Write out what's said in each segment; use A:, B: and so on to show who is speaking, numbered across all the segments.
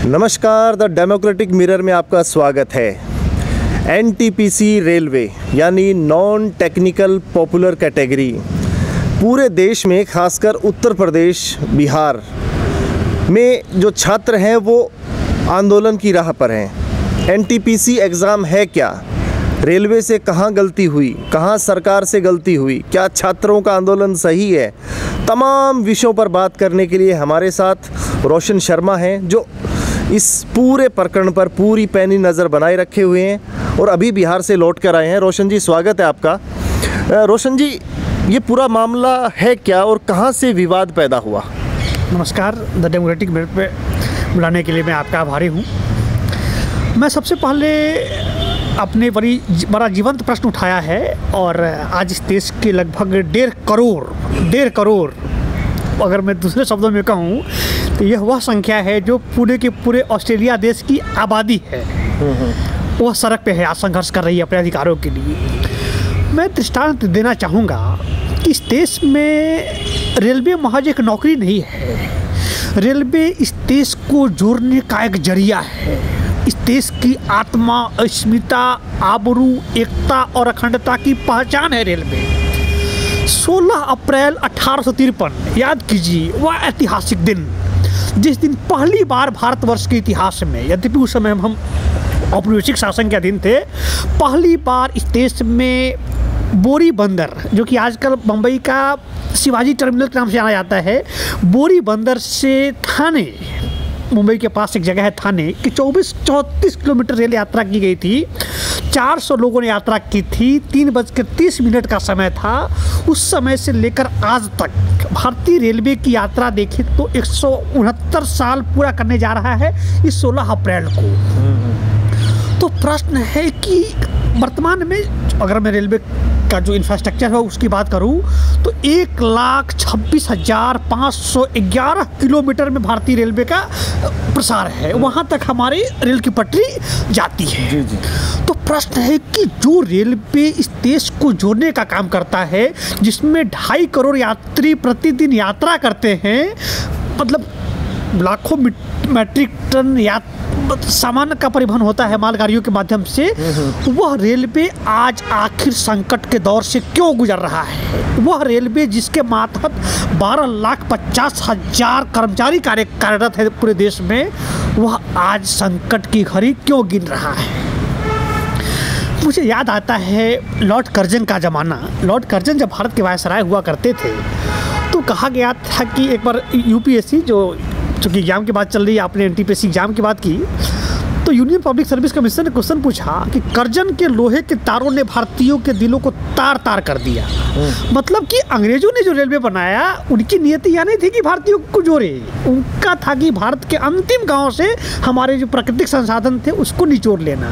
A: नमस्कार, the democratic mirror में आपका स्वागत है। एनटीपीसी रेलवे यानी नॉन टेक्निकल पॉपुलर कैटेगरी पूरे देश में, खासकर उत्तर प्रदेश, बिहार में जो छात्र हैं वो आंदोलन की राह पर हैं। एनटीपीसी एग्ज़ाम है क्या? रेलवे से कहाँ गलती हुई, कहाँ सरकार से गलती हुई, क्या छात्रों का आंदोलन सही है? तमाम विषयों पर बात करने के लिए हमारे साथ रोशन शर्मा हैं, जो इस पूरे प्रकरण पर पूरी पैनी नज़र बनाए रखे हुए हैं और अभी बिहार से लौट कर आए हैं। रोशन जी, स्वागत है आपका। रोशन जी, ये पूरा मामला है क्या और कहाँ से विवाद पैदा हुआ?
B: नमस्कार, द डेमोक्रेटिक मिरर पे बुलाने के लिए मैं आपका आभारी हूँ। मैं सबसे पहले अपने बड़ा जीवंत प्रश्न उठाया है और आज इस देश के लगभग 1.5 करोड़, अगर मैं दूसरे शब्दों में कहूँ तो यह वह संख्या है जो पूरे के पूरे ऑस्ट्रेलिया देश की आबादी है, वह सड़क पे है, आज संघर्ष कर रही है अपने अधिकारों के लिए। मैं दृष्टांत देना चाहूँगा कि इस देश में रेलवे महज एक नौकरी नहीं है। रेलवे इस देश को जोड़ने का एक जरिया है। इस देश की आत्मा, अस्मिता, आबरू, एकता और अखंडता की पहचान है रेलवे। 16 अप्रैल 1853, याद कीजिए, वह ऐतिहासिक दिन, जिस दिन पहली बार भारतवर्ष के इतिहास में, यद्यपि उस समय हम औपनिवेशिक शासन के अधीन थे, पहली बार इस देश में बोरी बंदर, जो कि आजकल मुंबई का शिवाजी टर्मिनल के नाम से जाना जाता है, बोरी बंदर से थाने, मुंबई के पास एक जगह है थाने, कि 34 किलोमीटर रेल यात्रा की गई थी। 400 लोगों ने यात्रा की थी। 3:30 का समय था। उस समय से लेकर आज तक भारतीय रेलवे की यात्रा देखें तो 169 साल पूरा करने जा रहा है इस 16 अप्रैल को। तो प्रश्न है कि वर्तमान में अगर मैं रेलवे का जो इंफ्रास्ट्रक्चर है उसकी बात करूं तो 1,26,511 किलोमीटर में भारतीय रेलवे का प्रसार है। वहां तक हमारी रेल की पटरी जाती है।
A: जी जी।
B: तो प्रश्न है कि जो रेलवे इस देश को जोड़ने का काम करता है, जिसमें 2.5 करोड़ यात्री प्रतिदिन यात्रा करते हैं, मतलब लाखों मैट्रिक टन सामान का परिवहन होता है मालगाड़ियों के माध्यम से, वह रेलवे आज आखिर संकट के दौर से क्यों गुजर रहा है? वह रेलवे जिसके मातहत 12,50,000 कर्मचारी कार्यरत है पूरे देश में, वह आज संकट की घड़ी क्यों गिन रहा है? मुझे याद आता है लॉर्ड कर्जन का ज़माना। लॉर्ड कर्जन जब भारत के वायसराय हुआ करते थे तो कहा गया था कि एक बार यूपीएससी, जो चूँकि एग्जाम की बात चल रही है, आपने एनटीपीसी एग्जाम की बात की, तो यूनियन पब्लिक सर्विस कमीशन ने क्वेश्चन पूछा कि कर्जन के लोहे के तारों ने भारतीयों के दिलों को तार तार कर दिया। मतलब कि अंग्रेजों ने जो रेलवे बनाया, उनकी नियति यह नहीं थी कि भारतीयों को जोड़े, उनका था कि भारत के अंतिम गांव से हमारे जो प्राकृतिक संसाधन थे उसको निचोड़ लेना।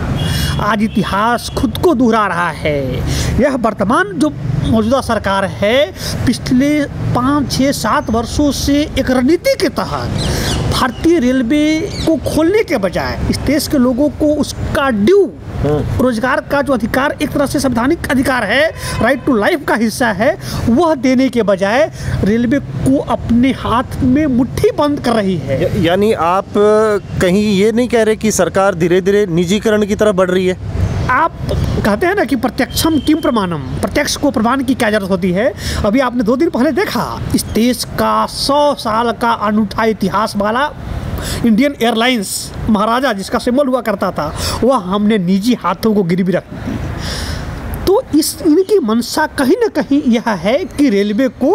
B: आज इतिहास खुद को दोहरा रहा है। यह वर्तमान जो मौजूदा सरकार है, पिछले 5, 6, 7 वर्षों से एक रणनीति के तहत भारतीय रेलवे को खोलने के बजाय इस देश के लोगों को उसका ड्यू, रोजगार का जो अधिकार, एक तरह से संवैधानिक अधिकार है, राइट टू लाइफ का हिस्सा है, वह देने के बजाय रेलवे को अपने हाथ में मुट्ठी बंद कर रही है।
A: यानी आप कहीं ये नहीं कह रहे कि सरकार धीरे धीरे निजीकरण की तरफ बढ़ रही है?
B: आप कहते हैं ना कि प्रत्यक्षम किम प्रमाणम, प्रत्यक्ष को प्रमाण की क्या जरूरत होती है? अभी आपने 2 दिन पहले देखा, इस देश का 100 साल का अनूठा इतिहास वाला इंडियन एयरलाइंस महाराजा, जिसका सिंबल हुआ करता था, वह हमने निजी हाथों को गिरवी रख दी। तो इनकी मंशा कहीं ना कहीं यह है कि रेलवे को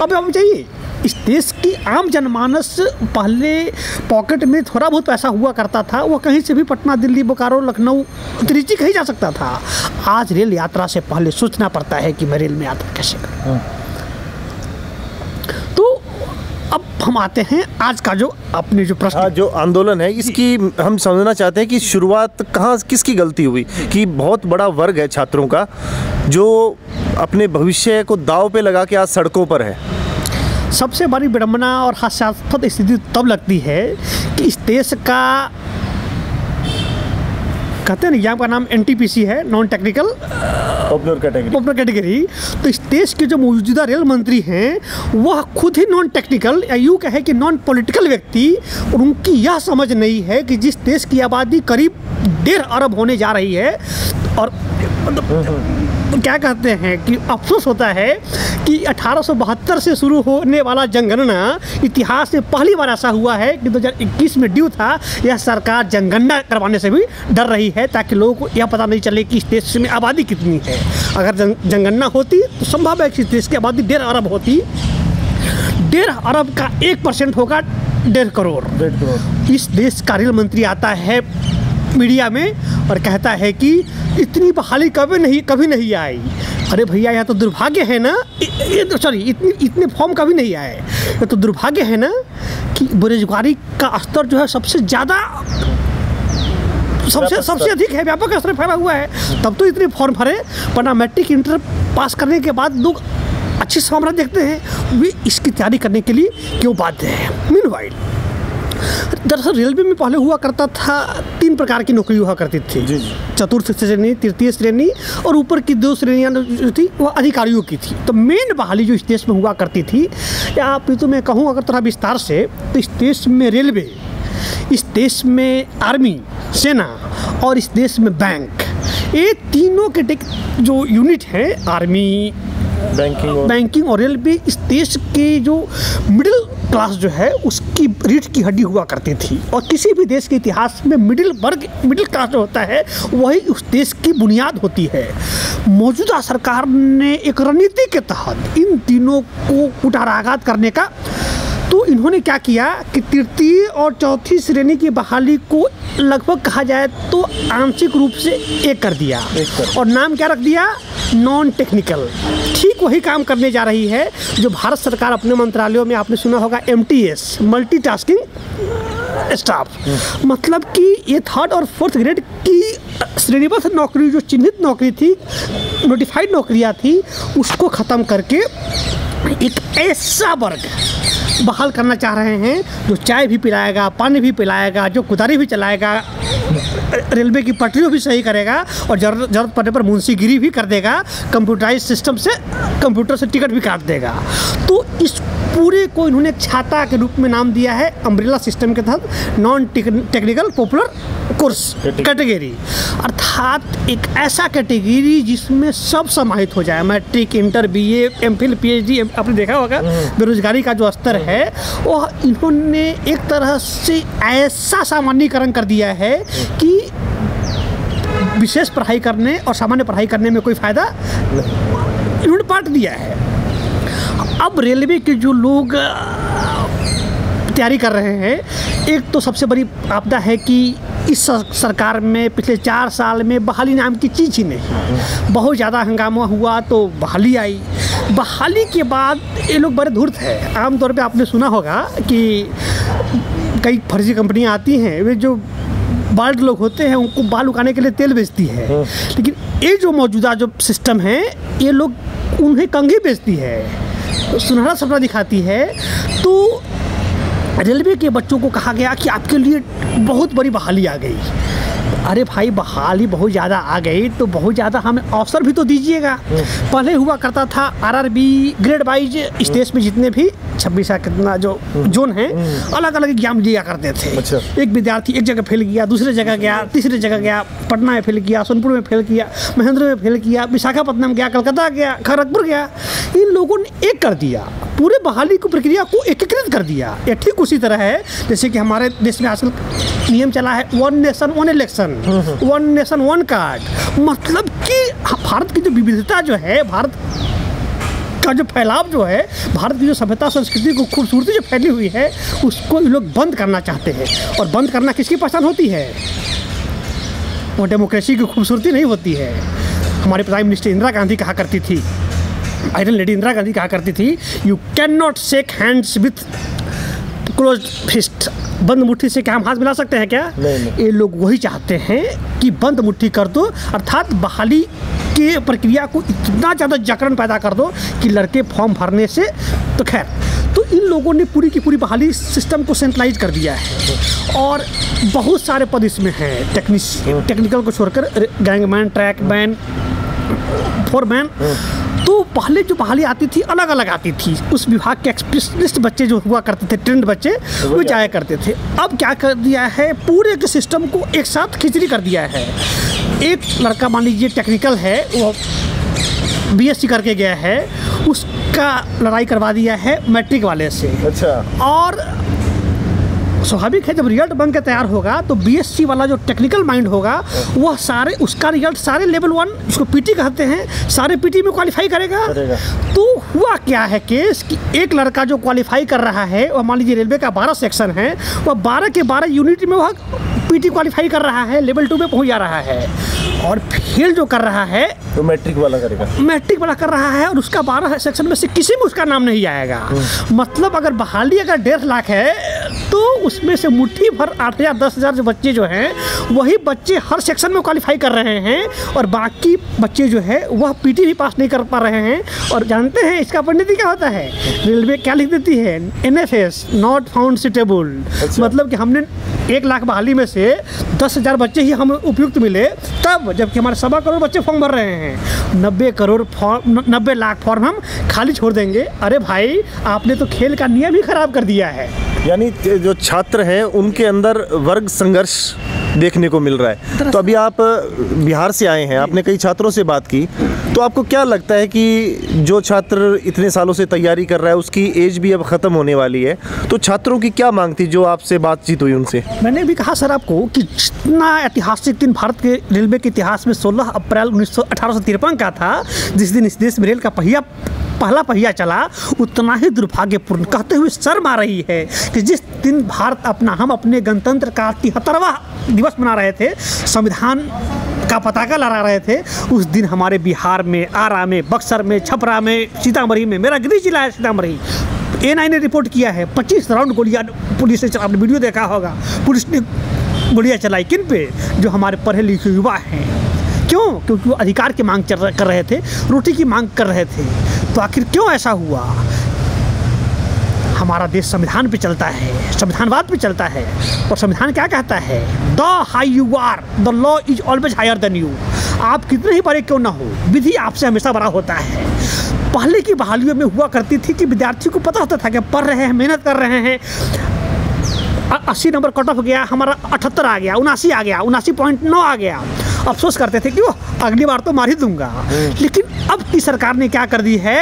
B: अब हम चाहिए। इस देश की आम जनमानस पहले पॉकेट में थोड़ा बहुत पैसा हुआ करता था, वह कहीं से भी पटना, दिल्ली, बोकारो, लखनऊ, त्रिची कहीं जा सकता था। आज रेल यात्रा से पहले सोचना पड़ता है कि मैं रेल में यात्रा कैसे करूं। तो अब हम आते हैं आज का जो अपने जो प्रश्न,
A: जो आंदोलन है, इसकी हम समझना चाहते हैं कि शुरुआत कहाँ, किसकी गलती हुई कि बहुत बड़ा वर्ग है छात्रों का जो अपने भविष्य को दांव पे लगा के आज सड़कों पर है।
B: सबसे बड़ी विडंबना और हास्यास्पद स्थिति तब लगती है कि इस देश का कहते हैं ना, एग्जाम का नाम NTPC है, नॉन टेक्निकल पॉपुलर कैटेगरी। तो इस देश के जो मौजूदा रेल मंत्री हैं वह खुद ही नॉन टेक्निकल या यूँ कहे कि नॉन पॉलिटिकल व्यक्ति, और उनकी यह समझ नहीं है कि जिस देश की आबादी करीब 1.5 अरब होने जा रही है, और क्या कहते हैं कि अफसोस होता है कि 1872 से शुरू होने वाला जनगणना इतिहास में पहली बार ऐसा हुआ है कि 2021 में ड्यू था। यह सरकार जनगणना करवाने से भी डर रही है ताकि लोगों को यह पता नहीं चले कि इस देश में आबादी कितनी है। अगर जनगणना होती तो संभव है कि इस देश की आबादी 1.5 अरब होती। 1.5 अरब का 1% होगा 1.5 करोड़। इस देश का रेल मंत्री आता है मीडिया में और कहता है कि इतनी बहाली कभी नहीं आई। अरे भैया, यह तो दुर्भाग्य है ना, इतने फॉर्म कभी नहीं आए। यह तो दुर्भाग्य है ना कि बेरोजगारी का स्तर जो है सबसे ज़्यादा, सबसे अधिक है, व्यापक स्तर फैला हुआ है। तब तो इतने फॉर्म भरे, वरना मैट्रिक इंटर पास करने के बाद लोग अच्छी संभावना देखते हैं, वे इसकी तैयारी करने के लिए क्यों बाध्य है। मीनवाइल दरअसल रेलवे में पहले हुआ करता था 3 प्रकार की नौकरी हुआ करती थी। चतुर्थ श्रेणी, तृतीय श्रेणी और ऊपर की 2 श्रेणियाँ जो थी वह अधिकारियों की थी। तो मेन बहाली जो इस देश में हुआ करती थी, या आप तो मैं कहूँ अगर थोड़ा विस्तार से, तो इस देश में रेलवे, इस देश में आर्मी, सेना और इस देश में बैंक, ये तीनों के जो यूनिट हैं, आर्मी, बैंकिंग और रेलवे, इस देश के जो मिडिल क्लास जो है उसकी रीढ़ की हड्डी हुआ करती थी। और किसी भी देश के इतिहास में मिडिल क्लास जो होता है वही उस देश की बुनियाद होती है। मौजूदा सरकार ने एक रणनीति के तहत इन तीनों को कुठाराघात करने का, तो इन्होंने क्या किया कि तृतीय और चौथी श्रेणी की बहाली को लगभग कहा जाए तो आंशिक रूप से एक कर दिया, और नाम क्या रख दिया, नॉन टेक्निकल। ठीक वही काम करने जा रही है जो भारत सरकार अपने मंत्रालयों में, आपने सुना होगा MTS, मल्टीटास्किंग स्टाफ। मतलब कि ये 3rd और 4th ग्रेड की श्रेणीबद्ध नौकरी, जो चिन्हित नौकरी थी, नोटिफाइड नौकरियाँ थी, उसको ख़त्म करके एक ऐसा वर्ग बहाल करना चाह रहे हैं जो चाय भी पिलाएगा, पानी भी पिलाएगा, जो कुदारी भी चलाएगा, रेलवे की पटरियों भी सही करेगा, और जरूरत पड़ने पर मुंशीगिरी भी कर देगा, कंप्यूटराइज सिस्टम से, कंप्यूटर से टिकट भी काट देगा। तो इस पूरे को इन्होंने एक छाता के रूप में नाम दिया है अम्ब्रेला सिस्टम के तहत non technical popular course category, अर्थात एक ऐसा कैटेगरी जिसमें सब समाहित हो जाए, matric, inter, BA, MPhil, PhD। आपने देखा होगा बेरोजगारी का जो स्तर है वो इन्होंने एक तरह से ऐसा सामान्यीकरण कर दिया है कि विशेष पढ़ाई करने और सामान्य पढ़ाई करने में कोई फ़ायदा इन्होंने बांट दिया है। अब रेलवे के जो लोग तैयारी कर रहे हैं, एक तो सबसे बड़ी आपदा है कि इस सरकार में पिछले 4 साल में बहाली नाम की चीज़ ही नहीं। बहुत ज़्यादा हंगामा हुआ तो बहाली आई। बहाली के बाद ये लोग बड़े धूर्त हैं। आमतौर पे आपने सुना होगा कि कई फर्जी कंपनियां आती हैं, वे जो बाल्ड लोग होते हैं उनको बाल उगाने के लिए तेल बेचती है, लेकिन ये जो मौजूदा जो सिस्टम है ये लोग उन्हें कंघी बेचती है, तो सुनहरा सपना दिखाती है। तो रेलवे के बच्चों को कहा गया कि आपके लिए बहुत बड़ी बहाली आ गई। अरे भाई, बहाली बहुत ज़्यादा आ गई तो बहुत ज़्यादा हमें अवसर भी तो दीजिएगा। पहले हुआ करता था RRB ग्रेड वाइज, इस देश में जितने भी 26 कितना जो जोन है अलग अलग एग्जाम दिया करते थे। अच्छा। एक विद्यार्थी एक जगह फेल किया, दूसरे जगह गया, तीसरे जगह गया, पटना में फेल किया, सोनपुर में फेल किया, महेंद्र में फेल किया, विशाखापट्टनम गया, कलकत्ता गया, खड़गपुर गया। इन लोगों ने एक कर दिया, पूरे बहाली को प्रक्रिया को एकीकृत कर दिया। ये ठीक उसी तरह है जैसे कि हमारे देश में आजकल नियम चला है 1 नेशन 1 इलेक्शन, 1 नेशन 1 कार्ड। मतलब कि भारत की जो विविधता जो है, भारत का जो फैलाव जो है, भारत की जो सभ्यता संस्कृति को खूबसूरती जो फैली हुई है, उसको ये लोग बंद करना चाहते हैं। और बंद करना किसकी पहचान होती है? वो डेमोक्रेसी की खूबसूरती नहीं होती है। हमारे प्राइम मिनिस्टर इंदिरा गांधी कहा करती थी, आयरन लेडी इंदिरा गांधी कहा करती थी, you can not shake hands with close fist. बंद मुट्ठी से क्या हम हाथ मिला सकते हैं क्या? नहीं। ये लोग वही चाहते हैं कि बंद मुट्ठी कर दो, अर्थात बहाली के प्रक्रिया को इतना ज़्यादा जागरण पैदा कर दो कि लड़के फॉर्म भरने से, तो खैर, तो इन लोगों ने पूरी की पूरी बहाली सिस्टम को सेंट्रलाइज कर दिया है और बहुत सारे पद इसमें हैं, टेक्निकल को छोड़कर गैंगमैन, ट्रैकमैन, फोरमैन। तो पहले जो बहाली आती थी अलग अलग आती थी, उस विभाग के स्पेशलिस्ट बच्चे जो हुआ करते थे, ट्रेंड बच्चे, वो जाया करते थे। अब क्या कर दिया है, पूरे के सिस्टम को एक साथ खिचड़ी कर दिया है। एक लड़का मान लीजिए टेक्निकल है, वो बीएससी करके गया है, उसका लड़ाई करवा दिया है मैट्रिक वाले से।
A: अच्छा।
B: और स्वाभाविक है जब रिजल्ट बन के तैयार होगा तो बीएससी वाला जो टेक्निकल माइंड होगा वह सारे उसका रिजल्ट सारे लेवल 1 उसको पीटी कहते हैं, सारे पीटी में क्वालिफाई करेगा। तो हुआ क्या है केस कि एक लड़का जो क्वालिफाई कर रहा है, वह मान लीजिए रेलवे का 12 सेक्शन है, वह 12 के 12 यूनिट में वह पीटी क्वालिफाई कर रहा है, लेवल 2 में पहुंच जा रहा है। और फेल जो कर रहा है
A: तो मैट्रिक वाला करेगा,
B: मैट्रिक वाला कर रहा है, और उसका 12 सेक्शन में से किसी में उसका नाम नहीं आएगा। मतलब अगर बहाली अगर 1.5 लाख है तो उसमें से मुट्ठी भर 8,000 10,000 जो बच्चे जो हैं वही बच्चे हर सेक्शन में क्वालिफाई कर रहे हैं, और बाकी बच्चे जो है वह पीटी भी पास नहीं कर पा रहे हैं। और जानते हैं इसका परिणति क्या होता है, रेलवे क्या लिख देती है, NFS नॉट फाउंड सूटेबल। मतलब कि हमने 1 लाख बहाली में से 10,000 बच्चे ही हमें उपयुक्त मिले, तब जबकि हमारे 1.25 करोड़ बच्चे फॉर्म भर रहे हैं, 90 लाख फॉर्म हम खाली छोड़ देंगे। अरे भाई आपने तो खेल का नियम ही खराब कर दिया है।
A: यानी जो छात्र हैं उनके अंदर वर्ग संघर्ष देखने को मिल रहा है। तो अभी आप बिहार से आए हैं, आपने कई छात्रों से बात की, तो आपको क्या लगता है कि जो छात्र इतने सालों से तैयारी कर रहा है उसकी एज भी अब ख़त्म होने वाली है, तो छात्रों की क्या मांग थी जो आपसे बातचीत हुई उनसे?
B: मैंने भी कहा सर आपको कि जितना ऐतिहासिक दिन भारत के रेलवे के इतिहास में 16 अप्रैल 1853 का था, जिस दिन इस देश में रेल का पहला पहिया चला, उतना ही दुर्भाग्यपूर्ण कहते हुए शर्म आ रही है कि जिस दिन हम अपने गणतंत्र का 73वां दिवस मना रहे थे, संविधान का पताका लहरा रहे थे, उस दिन हमारे बिहार में, आरा में, बक्सर में, छपरा में, सीतामढ़ी में, मेरा गृह जिला है सीतामढ़ी, A9 ने रिपोर्ट किया है 25 राउंड गोलियां पुलिस ने, आपने वीडियो देखा होगा, पुलिस ने गोलियां चलाई किन पे, जो हमारे पढ़े लिखे युवा हैं। क्यों? क्योंकि वो अधिकार की मांग कर रहे थे, रोटी की मांग कर रहे थे। तो आखिर क्यों ऐसा हुआ? हमारा देश संविधान पे चलता है, संविधानवाद पे चलता है, और संविधान क्या कहता है, the high you are the law is always higher than you. आप कितने ही बड़े क्यों ना हो, विधि आपसे हमेशा बड़ा होता है। पहले की बहालियों में हुआ करती थी कि विद्यार्थी को पता होता था कि पढ़ रहे हैं, मेहनत कर रहे हैं, 80 नंबर कट ऑफ गया, हमारा 78 आ गया, 79 आ गया, 79.9 आ गया, अफसोस करते थे कि वो अगली बार तो मार ही दूंगा। लेकिन अब की सरकार ने क्या कर दी है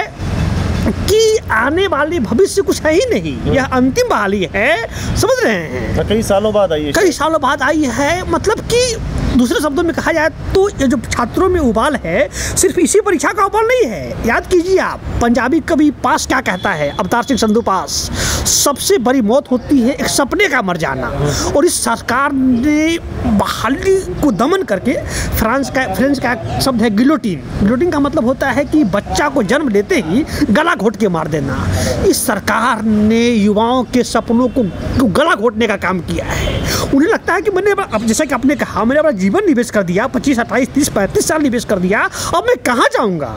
B: कि आने वाले भविष्य कुछ है ही नहीं, यह अंतिम बहाली है, समझ रहे हैं?
A: कई सालों बाद आई है। मतलब कि दूसरे शब्दों में कहा जाए तो ये जो छात्रों में उबाल है सिर्फ इसी परीक्षा का उबाल नहीं है। याद कीजिए आप, पंजाबी कवि पास क्या कहता है, अवतार सिंह संधू पास, सबसे बड़ी मौत होती है एक सपने का मर जाना। और इस सरकार ने बहाली को दमन करके, फ्रांस का शब्द है गिलोटीन। गिलोटीन का मतलब होता है कि बच्चा को जन्म देते ही गला घोट के मार देना। इस सरकार ने युवाओं के सपनों को गला घोटने का काम किया है। उन्हें लगता है कि मैंने, अब जैसा कि आपने कहा, मैंने अपना जीवन निवेश कर दिया, 25, 28, 30, 35 साल निवेश कर दिया, अब मैं कहाँ जाऊँगा?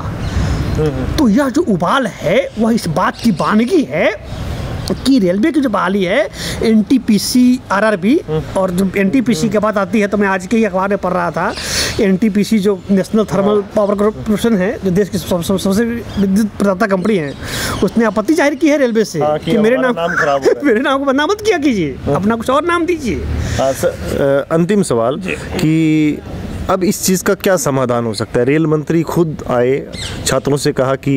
A: तो यह जो उबाल है वह इस बात की बानगी है कि रेलवे की जो बहाली है, NTPC RRB, और जो NTPC के बाद आती है, तो मैं आज के ही अखबार में पढ़ रहा था, NTPC जो नेशनल थर्मल पावर कॉर्पोरेशन है, जो देश की सबसे विद्युत प्रदाता कंपनी है, उसने आपत्ति जाहिर की है रेलवे से कि मेरे नाम मेरे नाम को बदनाम मत किया कीजिए, अपना कुछ और नाम दीजिए। अंतिम सवाल कि अब इस चीज़ का क्या समाधान हो सकता है? रेल मंत्री खुद आए, छात्रों से कहा कि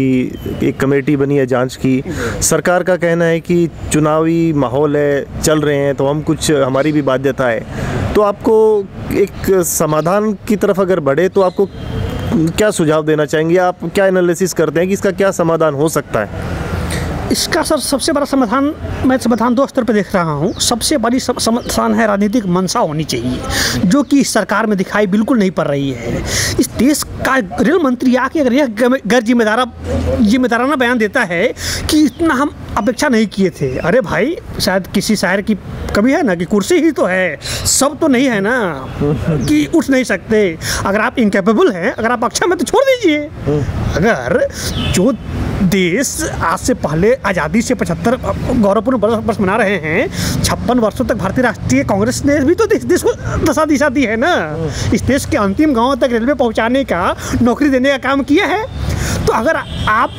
A: एक कमेटी बनी है जांच की, सरकार का कहना है कि चुनावी माहौल है, चल रहे हैं, तो हम कुछ, हमारी भी बाध्यता है। तो आपको एक समाधान की तरफ अगर बढ़े तो आपको क्या सुझाव देना चाहेंगे? आप क्या एनालिसिस करते हैं कि इसका क्या समाधान हो सकता है?
B: इसका सर सबसे बड़ा समाधान, मैं समाधान 2 स्तर पर देख रहा हूँ। सबसे बड़ी समाधान है राजनीतिक मंशा होनी चाहिए, जो कि इस सरकार में दिखाई बिल्कुल नहीं पड़ रही है। इस देश का रेल मंत्री आके अगर यह गैर जिम्मेदाराना बयान देता है कि इतना हम अपेक्षा नहीं किए थे, अरे भाई शायद किसी शायर की कभी है ना कि कुर्सी ही तो है, सब तो नहीं है ना कि उठ नहीं सकते। अगर आप इनकेपेबल हैं, अगर आप अक्षम हैं तो छोड़ दीजिए। अगर जो देश आज से पहले आज़ादी से 75 गौरवपूर्ण वर्ष मना रहे हैं, 56 वर्षों तक भारतीय राष्ट्रीय कांग्रेस ने भी तो देश को दशा दिशा दी है ना। इस देश के अंतिम गांव तक रेलवे पहुंचाने का, नौकरी देने का काम किया है। तो अगर आप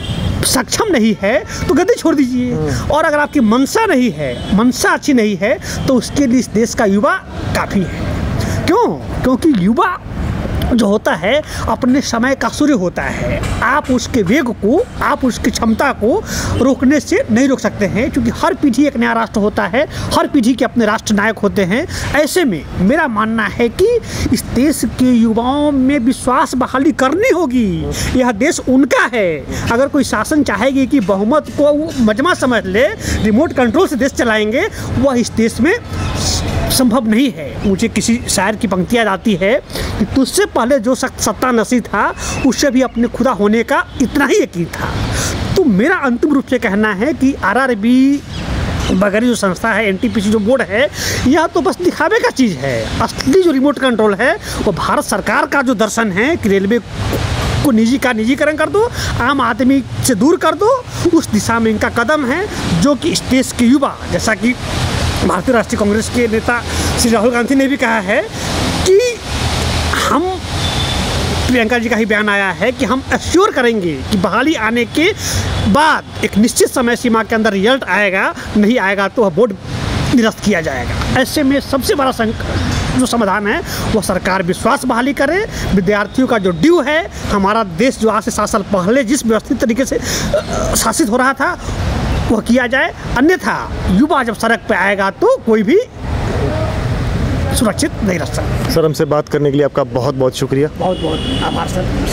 B: सक्षम नहीं है तो गद्दी छोड़ दीजिए, और अगर आपकी मंशा नहीं है, मंशा अच्छी नहीं है, तो उसके लिए इस देश का युवा काफ़ी है। क्यों? क्योंकि युवा जो होता है अपने समय का सूर्य होता है। आप उसके वेग को, आप उसकी क्षमता को रोकने से नहीं रोक सकते हैं, क्योंकि हर पीढ़ी एक नया राष्ट्र होता है, हर पीढ़ी के अपने राष्ट्र नायक होते हैं। ऐसे में मेरा मानना है कि इस देश के युवाओं में विश्वास बहाली करनी होगी। यह देश उनका है। अगर कोई शासन चाहेगी कि बहुमत को मजमा समझ ले, रिमोट कंट्रोल से देश चलाएंगे, वह इस देश में संभव नहीं है। मुझे किसी शायर की पंक्ति याद आती है कि तुझसे पहले जो सत्ता नसीब था, उससे भी अपने खुदा होने का इतना ही यकीन था। तो मेरा अंतिम रूप से कहना है कि आरआरबी वगैरह जो संस्था है, एनटीपीसी जो बोर्ड है, यह तो बस दिखावे का चीज़ है। असली जो रिमोट कंट्रोल है वो भारत सरकार का जो दर्शन है कि रेलवे को निजीकरण कर दो, आम आदमी से दूर कर दो, उस दिशा में इनका कदम है, जो कि इस देश के युवा, जैसा कि भारतीय राष्ट्रीय कांग्रेस के नेता श्री राहुल गांधी ने भी कहा है कि हम, प्रियंका जी का ही बयान आया है कि हम एश्योर करेंगे कि बहाली आने के बाद एक निश्चित समय सीमा के अंदर रिजल्ट आएगा, नहीं आएगा तो वह बोर्ड निरस्त किया जाएगा। ऐसे में सबसे बड़ा जो समाधान है वो सरकार विश्वास बहाली करे। विद्यार्थियों का जो ड्यू है, हमारा देश जो आज से 7 साल पहले जिस व्यवस्थित तरीके से शासित हो रहा था वह किया जाए, अन्यथा युवा जब सड़क पे आएगा तो कोई भी सुरक्षित नहीं रह सकता।
A: सर, हमसे बात करने के लिए आपका बहुत बहुत शुक्रिया।
B: बहुत बहुत आभार सर।